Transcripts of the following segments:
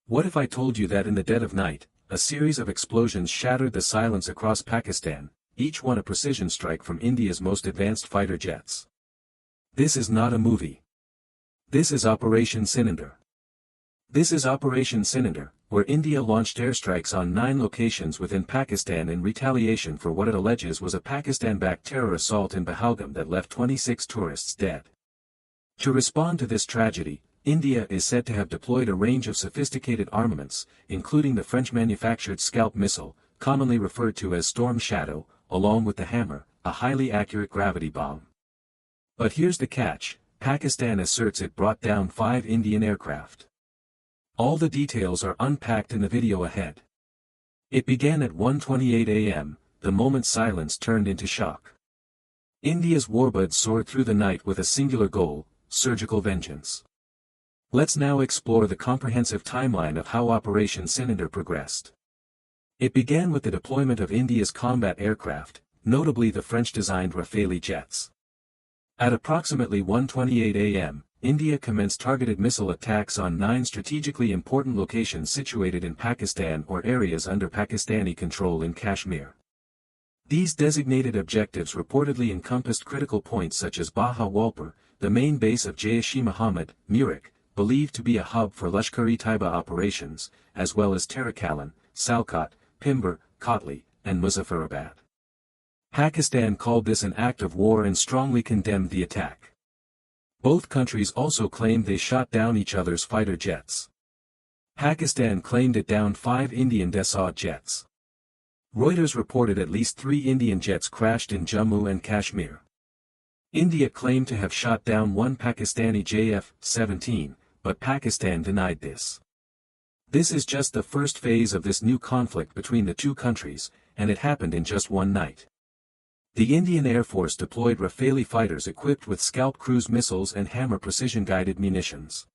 What if I told you that in the dead of night, a series of explosions shattered the silence across Pakistan, each one a precision strike from India's most advanced fighter jets? This is not a movie. This is Operation Synindor. This is Operation Synindor, where India launched airstrikes on 9 locations within Pakistan in retaliation for what it alleges was a Pakistan-backed terror assault in Pahalgam that left 26 tourists dead. To respond to this tragedy, India is said to have deployed a range of sophisticated armaments, including the French-manufactured Scalp missile, commonly referred to as Storm Shadow, along with the Hammer, a highly accurate gravity bomb. But here's the catch: Pakistan asserts it brought down 5 Indian aircraft. All the details are unpacked in the video ahead. It began at 1:28 a.m., the moment silence turned into shock. India's warbirds soared through the night with a singular goal: surgical vengeance. Let's now explore the comprehensive timeline of how Operation Synindor progressed. It began with the deployment of India's combat aircraft, notably the French-designed Rafale jets. At approximately 1:28 a.m., India commenced targeted missile attacks on 9 strategically important locations situated in Pakistan or areas under Pakistani control in Kashmir. These designated objectives reportedly encompassed critical points such as Bahawalpur, the main base of Jaish-e-Mohammed, Murik, believed to be a hub for Lashkar-e-Taiba operations, as well as Tarakalan, Salkot, Pimber, Kotli, and Muzaffarabad. Pakistan called this an act of war and strongly condemned the attack. Both countries also claimed they shot down each other's fighter jets. Pakistan claimed it downed 5 Indian Dassault jets. Reuters reported at least 3 Indian jets crashed in Jammu and Kashmir. India claimed to have shot down 1 Pakistani JF-17, but Pakistan denied this. This is just the first phase of this new conflict between the two countries, and it happened in just one night. The Indian Air Force deployed Rafale fighters equipped with Scalp cruise missiles and Hammer precision-guided munitions.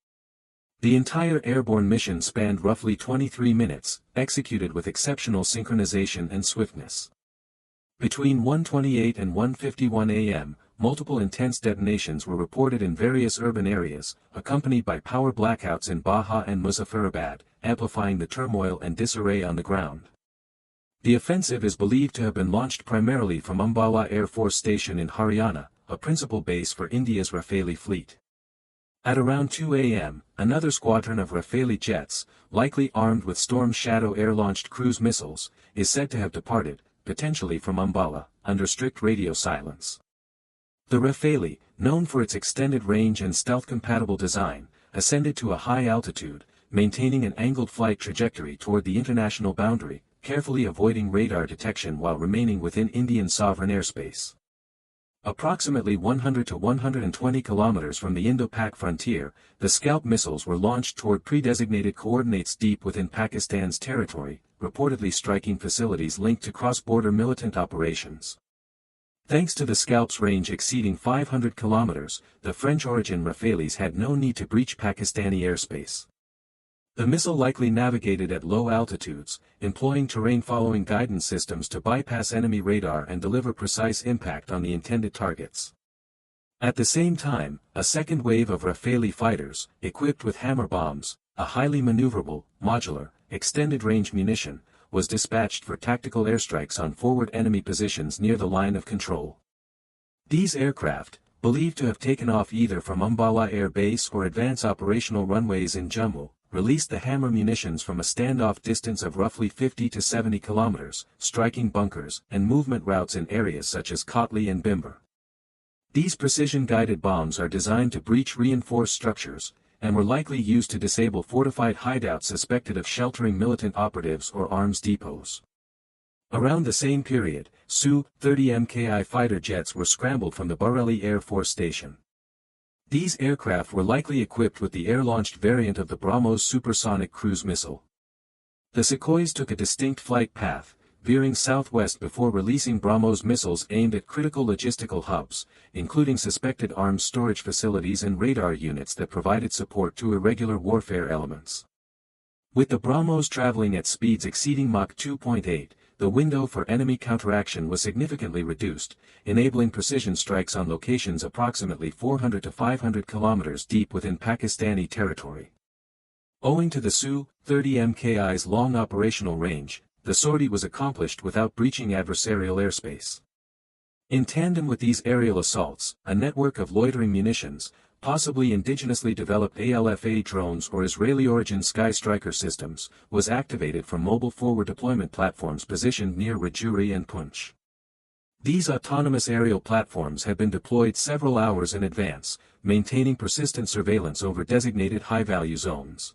The entire airborne mission spanned roughly 23 minutes, executed with exceptional synchronization and swiftness. Between 1:28 and 1:51 a.m., multiple intense detonations were reported in various urban areas, accompanied by power blackouts in Baha and Muzaffarabad, amplifying the turmoil and disarray on the ground. The offensive is believed to have been launched primarily from Ambala Air Force Station in Haryana, a principal base for India's Rafale fleet. At around 2 a.m., another squadron of Rafale jets, likely armed with Storm Shadow air-launched cruise missiles, is said to have departed, potentially from Ambala, under strict radio silence. The Rafale, known for its extended range and stealth-compatible design, ascended to a high altitude, maintaining an angled flight trajectory toward the international boundary, carefully avoiding radar detection while remaining within Indian sovereign airspace. Approximately 100 to 120 kilometers from the Indo-Pak frontier, the Scalp missiles were launched toward pre-designated coordinates deep within Pakistan's territory, reportedly striking facilities linked to cross-border militant operations. Thanks to the Scalp's range exceeding 500 kilometers, the French-origin Rafales had no need to breach Pakistani airspace. The missile likely navigated at low altitudes, employing terrain-following guidance systems to bypass enemy radar and deliver precise impact on the intended targets. At the same time, a second wave of Rafale fighters, equipped with Hammer bombs, a highly maneuverable, modular, extended-range munition, was dispatched for tactical airstrikes on forward enemy positions near the line of control. These aircraft, believed to have taken off either from Ambala Air Base or advance operational runways in Jammu, released the Hammer munitions from a standoff distance of roughly 50 to 70 kilometers, striking bunkers and movement routes in areas such as Kotli and Bimber. These precision-guided bombs are designed to breach reinforced structures, and were likely used to disable fortified hideouts suspected of sheltering militant operatives or arms depots. Around the same period, Su-30 Mki fighter jets were scrambled from the Bareilly Air Force Station. These aircraft were likely equipped with the air-launched variant of the BrahMos supersonic cruise missile. The Sukhoi took a distinct flight path, veering southwest before releasing BrahMos missiles aimed at critical logistical hubs, including suspected arms storage facilities and radar units that provided support to irregular warfare elements. With the BrahMos traveling at speeds exceeding Mach 2.8, the window for enemy counteraction was significantly reduced, enabling precision strikes on locations approximately 400 to 500 kilometers deep within Pakistani territory. Owing to the Su-30 MKI's long operational range, the sortie was accomplished without breaching adversarial airspace. In tandem with these aerial assaults, a network of loitering munitions, possibly indigenously developed ALFA drones or Israeli-origin Sky Striker systems, was activated from mobile forward deployment platforms positioned near Rajouri and Punch. These autonomous aerial platforms had been deployed several hours in advance, maintaining persistent surveillance over designated high-value zones.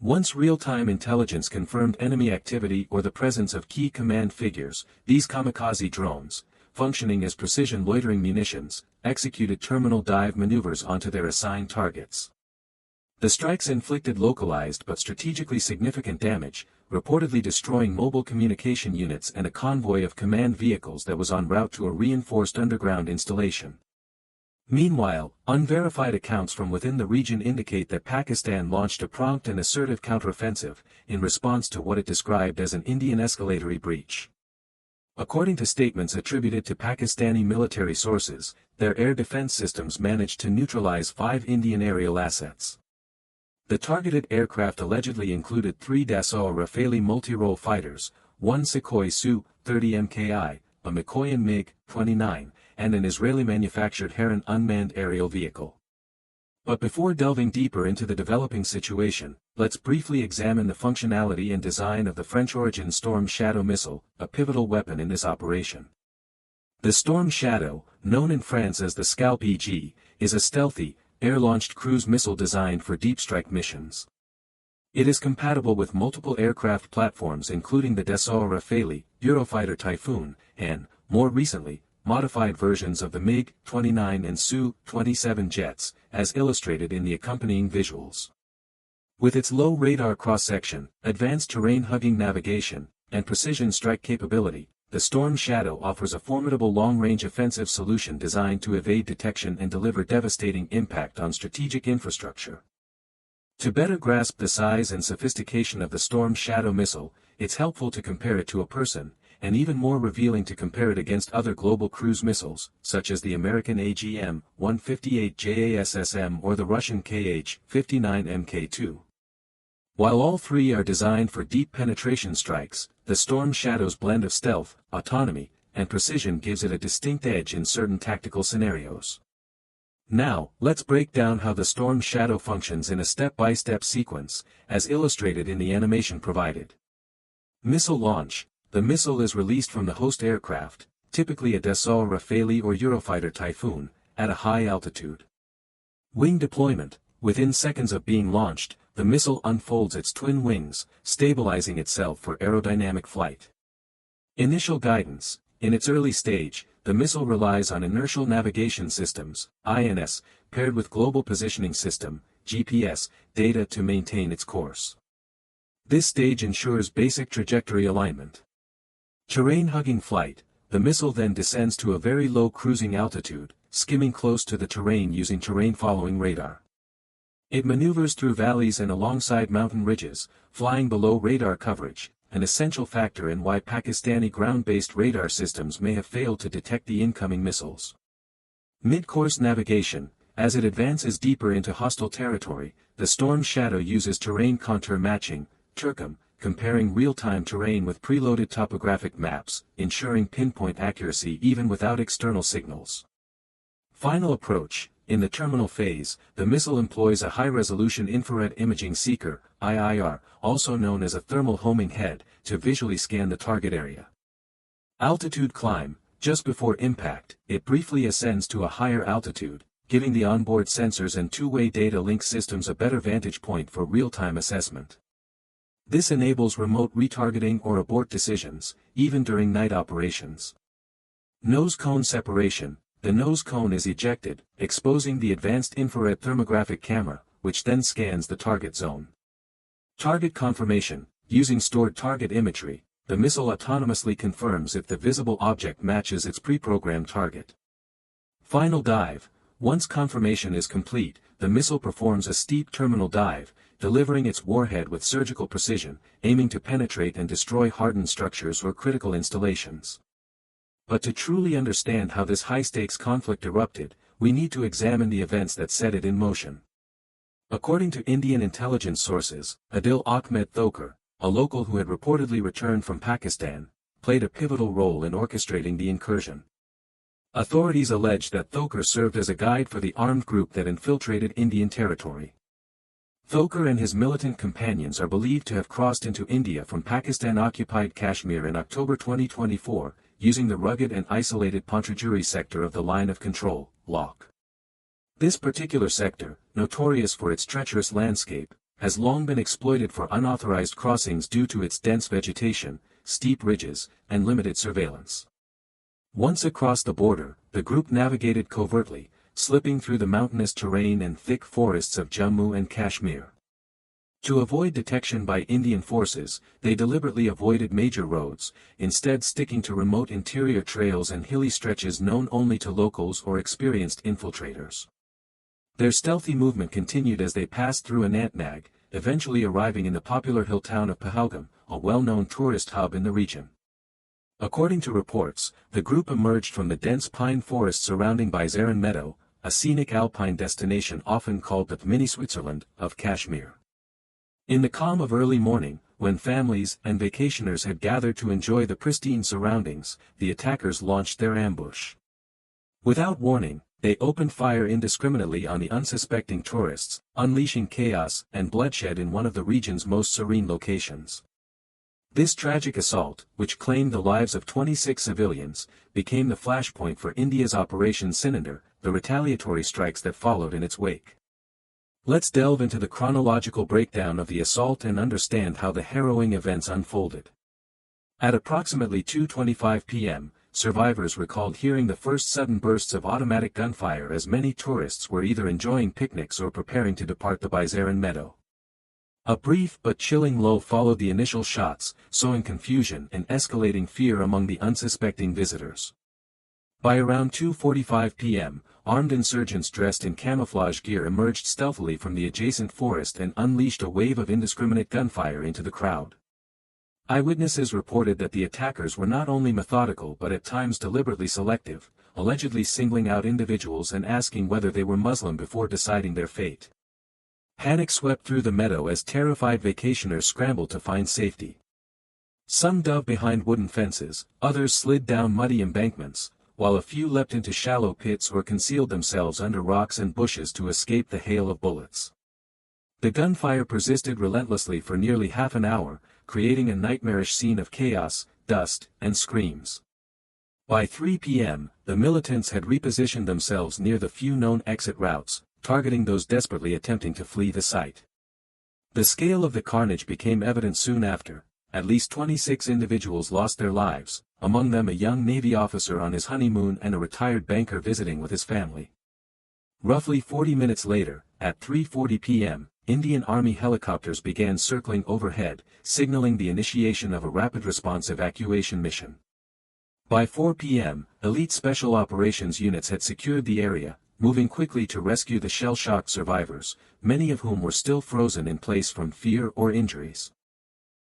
Once real-time intelligence confirmed enemy activity or the presence of key command figures, these kamikaze drones, functioning as precision loitering munitions, executed terminal dive maneuvers onto their assigned targets. The strikes inflicted localized but strategically significant damage, reportedly destroying mobile communication units and a convoy of command vehicles that was en route to a reinforced underground installation. Meanwhile, unverified accounts from within the region indicate that Pakistan launched a prompt and assertive counteroffensive, in response to what it described as an Indian escalatory breach. According to statements attributed to Pakistani military sources, their air defense systems managed to neutralize 5 Indian aerial assets. The targeted aircraft allegedly included 3 Dassault Rafale multi-role fighters, 1 Sukhoi Su-30 MKI, a Mikoyan MiG-29, and an Israeli-manufactured Heron unmanned aerial vehicle. But before delving deeper into the developing situation, let's briefly examine the functionality and design of the French-origin Storm Shadow missile, a pivotal weapon in this operation. The Storm Shadow, known in France as the Scalp EG, is a stealthy, air-launched cruise missile designed for deep strike missions. It is compatible with multiple aircraft platforms including the Dassault Rafale, Eurofighter Typhoon, and, more recently, modified versions of the MiG-29 and Su-27 jets, as illustrated in the accompanying visuals. With its low radar cross-section, advanced terrain-hugging navigation, and precision strike capability, the Storm Shadow offers a formidable long-range offensive solution designed to evade detection and deliver devastating impact on strategic infrastructure. To better grasp the size and sophistication of the Storm Shadow missile, it's helpful to compare it to a person, and even more revealing to compare it against other global cruise missiles, such as the American AGM-158 JASSM or the Russian Kh-59 Mk2. While all three are designed for deep penetration strikes, the Storm Shadow's blend of stealth, autonomy, and precision gives it a distinct edge in certain tactical scenarios. Now, let's break down how the Storm Shadow functions in a step-by-step sequence, as illustrated in the animation provided. Missile launch. The missile is released from the host aircraft, typically a Dassault Rafale or Eurofighter Typhoon, at a high altitude. Wing deployment. Within seconds of being launched, the missile unfolds its twin wings, stabilizing itself for aerodynamic flight. Initial guidance. In its early stage, the missile relies on inertial navigation systems, INS, paired with global positioning system, GPS, data to maintain its course. This stage ensures basic trajectory alignment. Terrain-hugging flight. The missile then descends to a very low cruising altitude, skimming close to the terrain using terrain-following radar. It maneuvers through valleys and alongside mountain ridges, flying below radar coverage, an essential factor in why Pakistani ground-based radar systems may have failed to detect the incoming missiles. Mid-course navigation. As it advances deeper into hostile territory, the Storm Shadow uses terrain contour matching, TERCM, comparing real-time terrain with preloaded topographic maps, ensuring pinpoint accuracy even without external signals. Final approach. In the terminal phase, the missile employs a high-resolution infrared imaging seeker, IIR, also known as a thermal homing head, to visually scan the target area. Altitude climb. Just before impact, it briefly ascends to a higher altitude, giving the onboard sensors and two-way data link systems a better vantage point for real-time assessment. This enables remote retargeting or abort decisions, even during night operations. Nose cone separation. The nose cone is ejected, exposing the advanced infrared thermographic camera, which then scans the target zone. Target confirmation. Using stored target imagery, the missile autonomously confirms if the visible object matches its pre-programmed target. Final dive. Once confirmation is complete, the missile performs a steep terminal dive, delivering its warhead with surgical precision, aiming to penetrate and destroy hardened structures or critical installations. But to truly understand how this high-stakes conflict erupted, we need to examine the events that set it in motion. According to Indian intelligence sources, Adil Ahmed Thoker, a local who had reportedly returned from Pakistan, played a pivotal role in orchestrating the incursion. Authorities allege that Thoker served as a guide for the armed group that infiltrated Indian territory. Thoker and his militant companions are believed to have crossed into India from Pakistan-occupied Kashmir in October 2024, using the rugged and isolated Pontrajuri sector of the Line of Control, LOC. This particular sector, notorious for its treacherous landscape, has long been exploited for unauthorized crossings due to its dense vegetation, steep ridges, and limited surveillance. Once across the border, the group navigated covertly, slipping through the mountainous terrain and thick forests of Jammu and Kashmir. To avoid detection by Indian forces, they deliberately avoided major roads, instead sticking to remote interior trails and hilly stretches known only to locals or experienced infiltrators. Their stealthy movement continued as they passed through Anantnag, eventually arriving in the popular hill town of Pahalgam, a well-known tourist hub in the region. According to reports, the group emerged from the dense pine forest surrounding Bizaran Meadow, a scenic alpine destination often called the mini Switzerland of Kashmir. In the calm of early morning, when families and vacationers had gathered to enjoy the pristine surroundings, the attackers launched their ambush. Without warning, they opened fire indiscriminately on the unsuspecting tourists, unleashing chaos and bloodshed in one of the region's most serene locations. This tragic assault, which claimed the lives of 26 civilians, became the flashpoint for India's Operation Synindor, the retaliatory strikes that followed in its wake. Let's delve into the chronological breakdown of the assault and understand how the harrowing events unfolded. At approximately 2:25 p.m., survivors recalled hearing the first sudden bursts of automatic gunfire as many tourists were either enjoying picnics or preparing to depart the Bizaran Meadow. A brief but chilling lull followed the initial shots, sowing confusion and escalating fear among the unsuspecting visitors. By around 2:45 p.m., armed insurgents dressed in camouflage gear emerged stealthily from the adjacent forest and unleashed a wave of indiscriminate gunfire into the crowd. Eyewitnesses reported that the attackers were not only methodical but at times deliberately selective, allegedly singling out individuals and asking whether they were Muslim before deciding their fate. Panic swept through the meadow as terrified vacationers scrambled to find safety. Some dove behind wooden fences, others slid down muddy embankments, while a few leapt into shallow pits or concealed themselves under rocks and bushes to escape the hail of bullets. The gunfire persisted relentlessly for nearly half an hour, creating a nightmarish scene of chaos, dust, and screams. By 3 p.m., the militants had repositioned themselves near the few known exit routes, targeting those desperately attempting to flee the site. The scale of the carnage became evident soon after. At least 26 individuals lost their lives, among them a young Navy officer on his honeymoon and a retired banker visiting with his family. Roughly 40 minutes later, at 3:40 p.m., Indian Army helicopters began circling overhead, signaling the initiation of a rapid response evacuation mission. By 4 p.m., elite special operations units had secured the area, moving quickly to rescue the shell-shocked survivors, many of whom were still frozen in place from fear or injuries.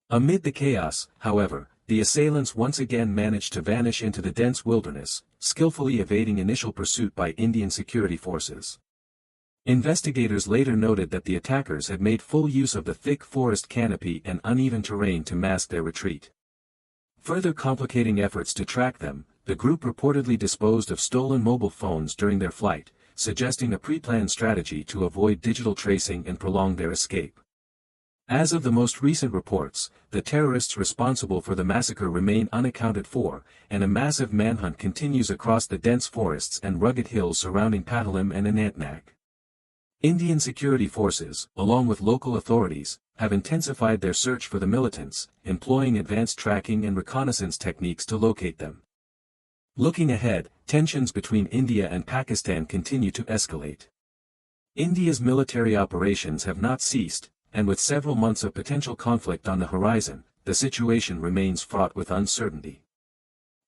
Amid the chaos, however, the assailants once again managed to vanish into the dense wilderness, skillfully evading initial pursuit by Indian security forces. Investigators later noted that the attackers had made full use of the thick forest canopy and uneven terrain to mask their retreat. Further complicating efforts to track them, the group reportedly disposed of stolen mobile phones during their flight, suggesting a pre-planned strategy to avoid digital tracing and prolong their escape. As of the most recent reports, the terrorists responsible for the massacre remain unaccounted for, and a massive manhunt continues across the dense forests and rugged hills surrounding Pahalgam and Anantnag. Indian security forces, along with local authorities, have intensified their search for the militants, employing advanced tracking and reconnaissance techniques to locate them. Looking ahead, tensions between India and Pakistan continue to escalate. India's military operations have not ceased, and with several months of potential conflict on the horizon, the situation remains fraught with uncertainty.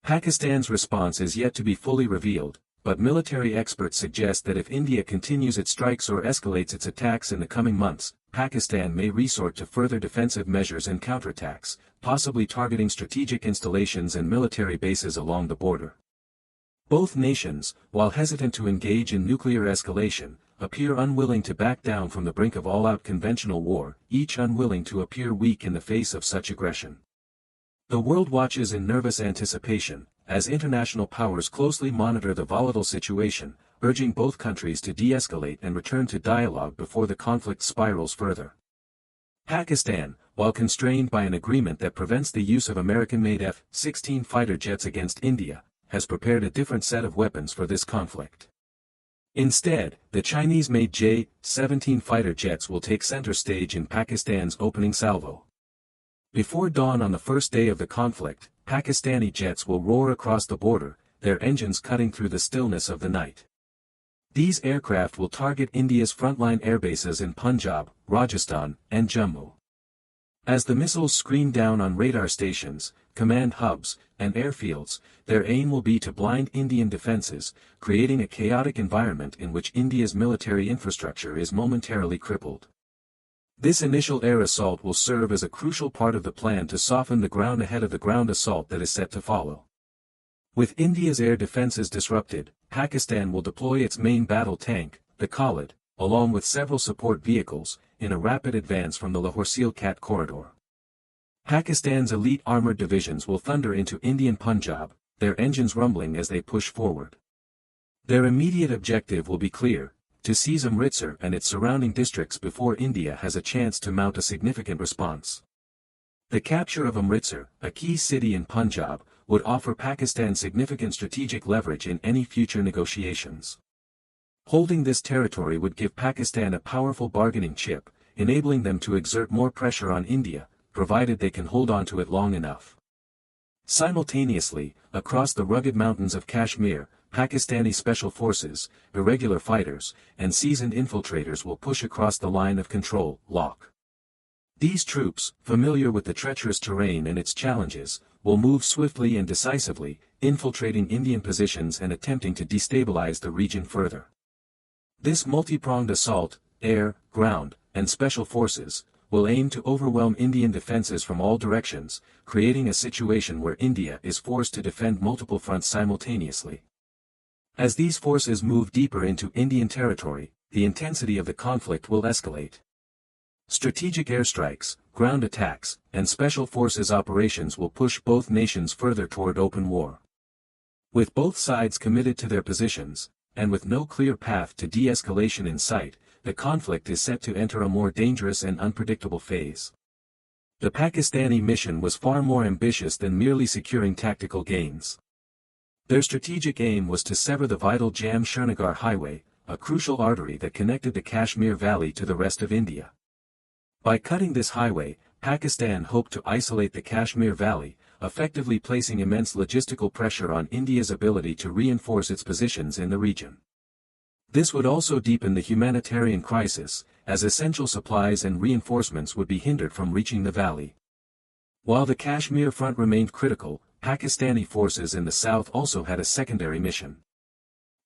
Pakistan's response is yet to be fully revealed, but military experts suggest that if India continues its strikes or escalates its attacks in the coming months, Pakistan may resort to further defensive measures and counterattacks, possibly targeting strategic installations and military bases along the border. Both nations, while hesitant to engage in nuclear escalation, appear unwilling to back down from the brink of all-out conventional war, each unwilling to appear weak in the face of such aggression. The world watches in nervous anticipation, as international powers closely monitor the volatile situation, urging both countries to de-escalate and return to dialogue before the conflict spirals further. Pakistan, while constrained by an agreement that prevents the use of American-made F-16 fighter jets against India, has prepared a different set of weapons for this conflict. Instead, the Chinese-made J-17 fighter jets will take center stage in Pakistan's opening salvo. Before dawn on the first day of the conflict, Pakistani jets will roar across the border, their engines cutting through the stillness of the night. These aircraft will target India's frontline airbases in Punjab, Rajasthan, and Jammu. As the missiles screen down on radar stations, command hubs, and airfields, their aim will be to blind Indian defenses, creating a chaotic environment in which India's military infrastructure is momentarily crippled. This initial air assault will serve as a crucial part of the plan to soften the ground ahead of the ground assault that is set to follow. With India's air defenses disrupted, Pakistan will deploy its main battle tank, the Khalid, along with several support vehicles, in a rapid advance from the Lahore-Seal-Cat corridor. Pakistan's elite armored divisions will thunder into Indian Punjab, their engines rumbling as they push forward. Their immediate objective will be clear: to seize Amritsar and its surrounding districts before India has a chance to mount a significant response. The capture of Amritsar, a key city in Punjab, would offer Pakistan significant strategic leverage in any future negotiations. Holding this territory would give Pakistan a powerful bargaining chip, enabling them to exert more pressure on India, provided they can hold on to it long enough. Simultaneously, across the rugged mountains of Kashmir, Pakistani special forces, irregular fighters, and seasoned infiltrators will push across the line of control, lock. These troops, familiar with the treacherous terrain and its challenges, will move swiftly and decisively, infiltrating Indian positions and attempting to destabilize the region further. This multi-pronged assault, air, ground, and special forces, will aim to overwhelm Indian defenses from all directions, creating a situation where India is forced to defend multiple fronts simultaneously. As these forces move deeper into Indian territory, the intensity of the conflict will escalate. Strategic airstrikes, ground attacks, and special forces operations will push both nations further toward open war. With both sides committed to their positions, and with no clear path to de-escalation in sight, the conflict is set to enter a more dangerous and unpredictable phase. The Pakistani mission was far more ambitious than merely securing tactical gains. Their strategic aim was to sever the vital Jam-Srinagar highway, a crucial artery that connected the Kashmir Valley to the rest of India. By cutting this highway, Pakistan hoped to isolate the Kashmir Valley, effectively placing immense logistical pressure on India's ability to reinforce its positions in the region. This would also deepen the humanitarian crisis, as essential supplies and reinforcements would be hindered from reaching the valley. While the Kashmir front remained critical, Pakistani forces in the south also had a secondary mission.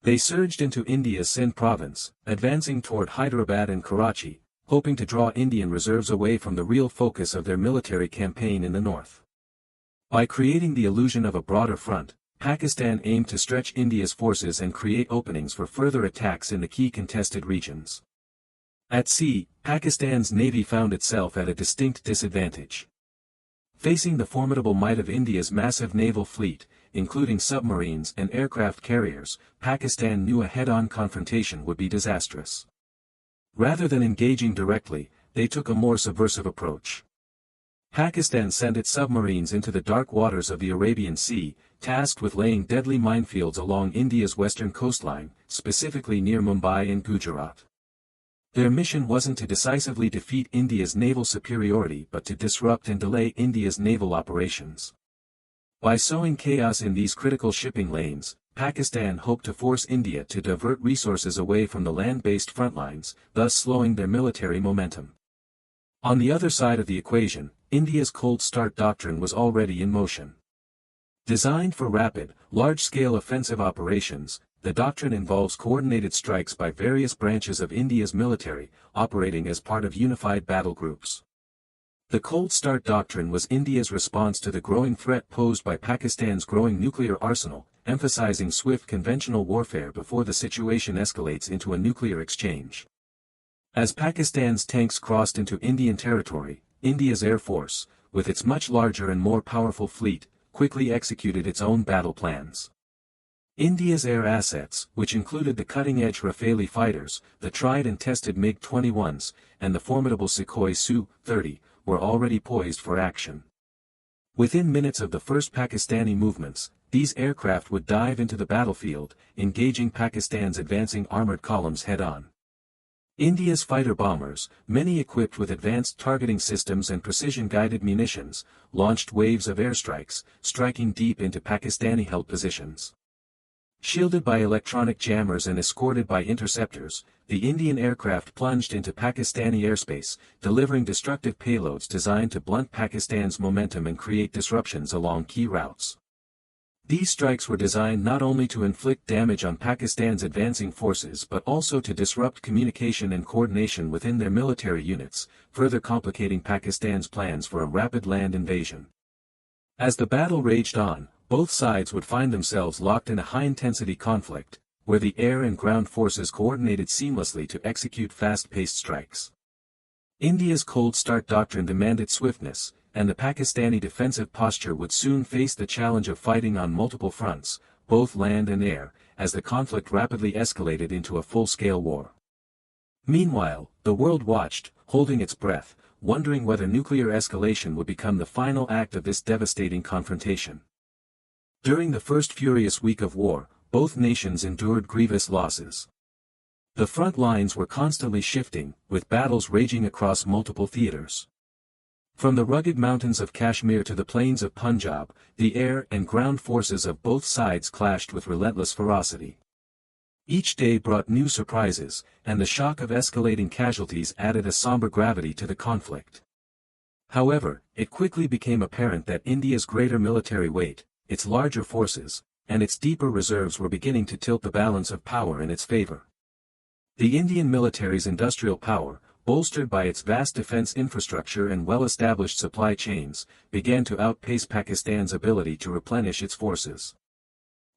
They surged into India's Sindh province, advancing toward Hyderabad and Karachi, hoping to draw Indian reserves away from the real focus of their military campaign in the north. By creating the illusion of a broader front, Pakistan aimed to stretch India's forces and create openings for further attacks in the key contested regions. At sea, Pakistan's navy found itself at a distinct disadvantage. Facing the formidable might of India's massive naval fleet, including submarines and aircraft carriers, Pakistan knew a head-on confrontation would be disastrous. Rather than engaging directly, they took a more subversive approach. Pakistan sent its submarines into the dark waters of the Arabian Sea, tasked with laying deadly minefields along India's western coastline, specifically near Mumbai and Gujarat. Their mission wasn't to decisively defeat India's naval superiority but to disrupt and delay India's naval operations. By sowing chaos in these critical shipping lanes, Pakistan hoped to force India to divert resources away from the land-based front lines, thus slowing their military momentum. On the other side of the equation, India's cold start doctrine was already in motion. Designed for rapid, large-scale offensive operations, the doctrine involves coordinated strikes by various branches of India's military, operating as part of unified battle groups. The cold start doctrine was India's response to the growing threat posed by Pakistan's growing nuclear arsenal, emphasizing swift conventional warfare before the situation escalates into a nuclear exchange. As Pakistan's tanks crossed into Indian territory, India's Air Force, with its much larger and more powerful fleet, quickly executed its own battle plans. India's air assets, which included the cutting-edge Rafale fighters, the tried and tested MiG-21s, and the formidable Sukhoi Su-30, were already poised for action. Within minutes of the first Pakistani movements, these aircraft would dive into the battlefield, engaging Pakistan's advancing armored columns head-on. India's fighter bombers, many equipped with advanced targeting systems and precision-guided munitions, launched waves of airstrikes, striking deep into Pakistani-held positions. Shielded by electronic jammers and escorted by interceptors, the Indian aircraft plunged into Pakistani airspace, delivering destructive payloads designed to blunt Pakistan's momentum and create disruptions along key routes. These strikes were designed not only to inflict damage on Pakistan's advancing forces but also to disrupt communication and coordination within their military units, further complicating Pakistan's plans for a rapid land invasion. As the battle raged on, both sides would find themselves locked in a high-intensity conflict, where the air and ground forces coordinated seamlessly to execute fast-paced strikes. India's cold start doctrine demanded swiftness, and the Pakistani defensive posture would soon face the challenge of fighting on multiple fronts, both land and air, as the conflict rapidly escalated into a full-scale war. Meanwhile, the world watched, holding its breath, wondering whether nuclear escalation would become the final act of this devastating confrontation. During the first furious week of war, both nations endured grievous losses. The front lines were constantly shifting, with battles raging across multiple theaters. From the rugged mountains of Kashmir to the plains of Punjab, the air and ground forces of both sides clashed with relentless ferocity. Each day brought new surprises, and the shock of escalating casualties added a somber gravity to the conflict. However, it quickly became apparent that India's greater military weight, its larger forces, and its deeper reserves were beginning to tilt the balance of power in its favor. The Indian military's industrial power, bolstered by its vast defense infrastructure and well-established supply chains, began to outpace Pakistan's ability to replenish its forces.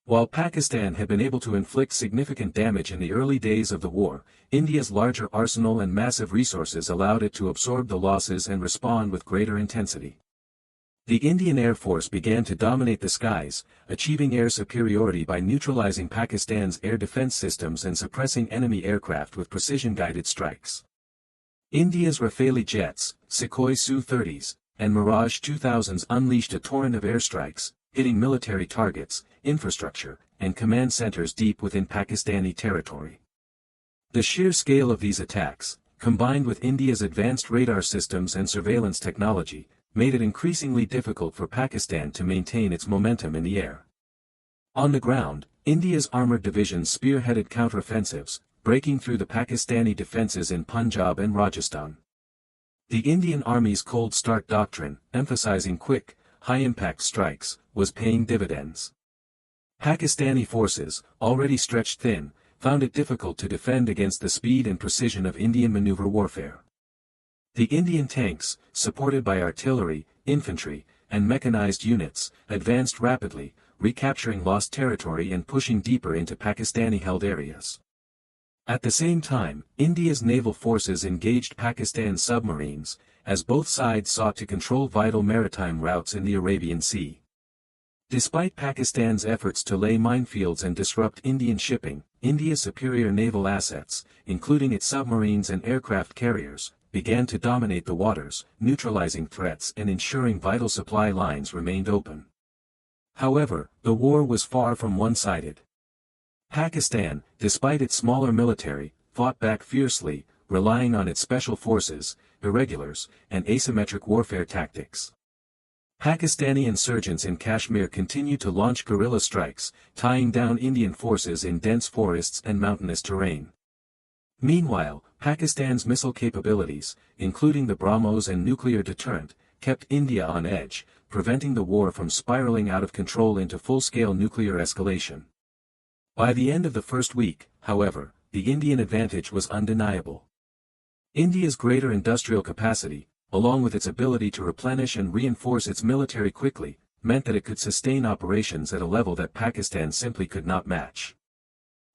While Pakistan had been able to inflict significant damage in the early days of the war, India's larger arsenal and massive resources allowed it to absorb the losses and respond with greater intensity. The Indian Air Force began to dominate the skies, achieving air superiority by neutralizing Pakistan's air defense systems and suppressing enemy aircraft with precision-guided strikes. India's Rafale jets, Sukhoi Su-30s, and Mirage 2000s unleashed a torrent of airstrikes, hitting military targets, infrastructure, and command centers deep within Pakistani territory. The sheer scale of these attacks, combined with India's advanced radar systems and surveillance technology, made it increasingly difficult for Pakistan to maintain its momentum in the air. On the ground, India's armored divisions spearheaded counteroffensives, breaking through the Pakistani defenses in Punjab and Rajasthan. The Indian Army's cold start doctrine, emphasizing quick, high-impact strikes, was paying dividends. Pakistani forces, already stretched thin, found it difficult to defend against the speed and precision of Indian maneuver warfare. The Indian tanks, supported by artillery, infantry, and mechanized units, advanced rapidly, recapturing lost territory and pushing deeper into Pakistani-held areas. At the same time, India's naval forces engaged Pakistan's submarines, as both sides sought to control vital maritime routes in the Arabian Sea. Despite Pakistan's efforts to lay minefields and disrupt Indian shipping, India's superior naval assets, including its submarines and aircraft carriers, began to dominate the waters, neutralizing threats and ensuring vital supply lines remained open. However, the war was far from one-sided. Pakistan, despite its smaller military, fought back fiercely, relying on its special forces, irregulars, and asymmetric warfare tactics. Pakistani insurgents in Kashmir continued to launch guerrilla strikes, tying down Indian forces in dense forests and mountainous terrain. Meanwhile, Pakistan's missile capabilities, including the BrahMos and nuclear deterrent, kept India on edge, preventing the war from spiraling out of control into full-scale nuclear escalation. By the end of the first week, however, the Indian advantage was undeniable. India's greater industrial capacity, along with its ability to replenish and reinforce its military quickly, meant that it could sustain operations at a level that Pakistan simply could not match.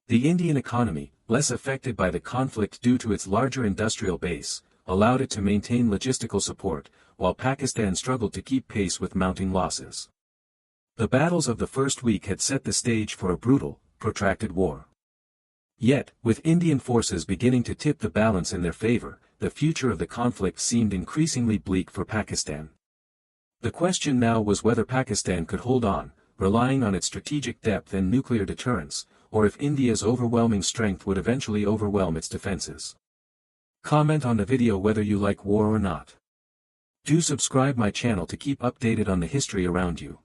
The Indian economy, less affected by the conflict due to its larger industrial base, allowed it to maintain logistical support, while Pakistan struggled to keep pace with mounting losses. The battles of the first week had set the stage for a brutal, protracted war. Yet, with Indian forces beginning to tip the balance in their favor, the future of the conflict seemed increasingly bleak for Pakistan. The question now was whether Pakistan could hold on, relying on its strategic depth and nuclear deterrence, or if India's overwhelming strength would eventually overwhelm its defenses. Comment on the video whether you like war or not. Do subscribe my channel to keep updated on the history around you.